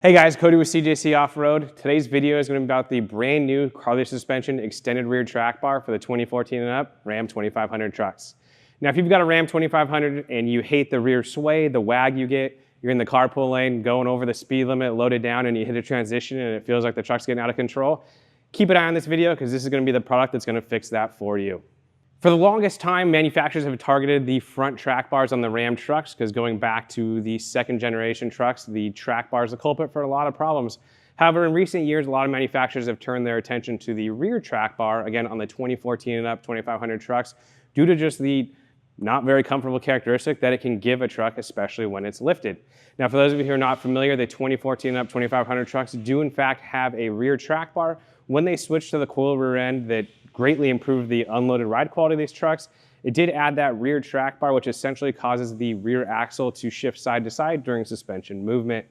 Hey guys, Cody with CJC Off-Road. Today's video is going to be about the brand new Carli Suspension extended rear track bar for the 2014 and up Ram 2500 trucks. Now if you've got a Ram 2500 and you hate the rear sway, the wag you get, you're in the carpool lane going over the speed limit, loaded down, and you hit a transition and it feels like the truck's getting out of control, keep an eye on this video because this is going to be the product that's going to fix that for you. For the longest time, manufacturers have targeted the front track bars on the Ram trucks because going back to the second generation trucks, the track bar is the culprit for a lot of problems. However, in recent years, a lot of manufacturers have turned their attention to the rear track bar, again, on the 2014 and up 2500 trucks, due to just the not very comfortable characteristic that it can give a truck, especially when it's lifted. Now, for those of you who are not familiar, the 2014 and up 2500 trucks do in fact have a rear track bar. When they switched to the coil rear end that greatly improved the unloaded ride quality of these trucks, it did add that rear track bar, which essentially causes the rear axle to shift side to side during suspension movement.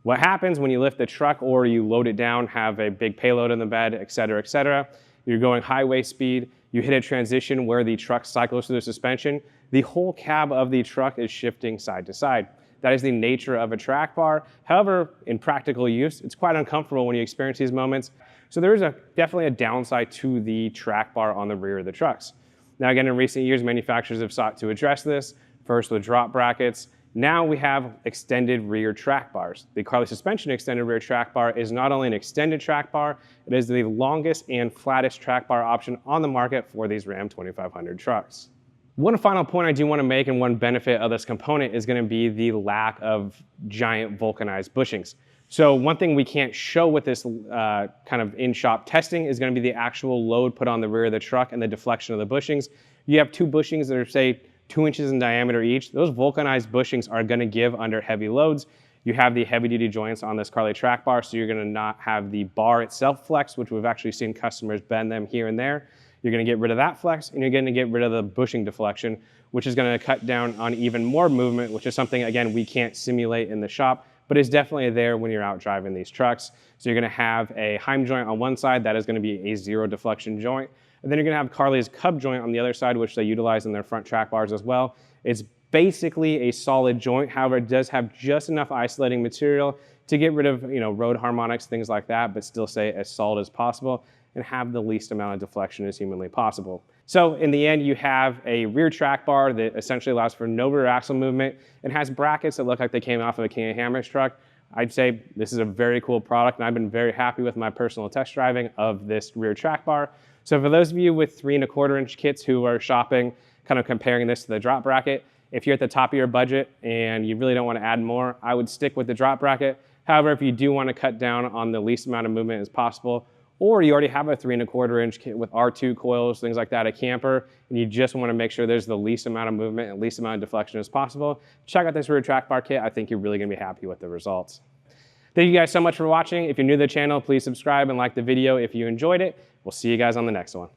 What happens when you lift the truck or you load it down, have a big payload in the bed, et cetera, you're going highway speed, you hit a transition where the truck cycles through the suspension, the whole cab of the truck is shifting side to side. That is the nature of a track bar. However, in practical use, it's quite uncomfortable when you experience these moments. So there is definitely a downside to the track bar on the rear of the trucks. Now again, in recent years, manufacturers have sought to address this, first with drop brackets. Now we have extended rear track bars. The Carli Suspension extended rear track bar is not only an extended track bar, it is the longest and flattest track bar option on the market for these Ram 2500 trucks. One final point I do want to make, and one benefit of this component, is going to be the lack of giant vulcanized bushings. So one thing we can't show with this kind of in-shop testing is going to be the actual load put on the rear of the truck and the deflection of the bushings. You have two bushings that are, say, 2 inches in diameter each. Those vulcanized bushings are going to give under heavy loads. You have the heavy-duty joints on this Carli track bar, so you're going to not have the bar itself flex, which we've actually seen customers bend them here and there. You're going to get rid of that flex, and you're going to get rid of the bushing deflection, which is going to cut down on even more movement, which is something, again, we can't simulate in the shop, but it's definitely there when you're out driving these trucks. So you're going to have a Heim joint on one side, that is going to be a zero deflection joint. And then you're going to have Carli's Cub joint on the other side, which they utilize in their front track bars as well. It's basically a solid joint. However, it does have just enough isolating material to get rid of, road harmonics, things like that, but still stay as solid as possible and have the least amount of deflection as humanly possible. So in the end, you have a rear track bar that essentially allows for no rear axle movement and has brackets that look like they came off of a King of Hammers truck. I'd say this is a very cool product, and I've been very happy with my personal test driving of this rear track bar. So for those of you with 3¼ inch kits who are shopping, kind of comparing this to the drop bracket, if you're at the top of your budget and you really don't want to add more, I would stick with the drop bracket. However, if you do want to cut down on the least amount of movement as possible, or you already have a 3¼ inch kit with R2 coils, things like that, a camper, and you just want to make sure there's the least amount of movement and least amount of deflection as possible, check out this rear track bar kit. I think you're really going to be happy with the results. Thank you guys so much for watching. If you're new to the channel, please subscribe and like the video if you enjoyed it. We'll see you guys on the next one.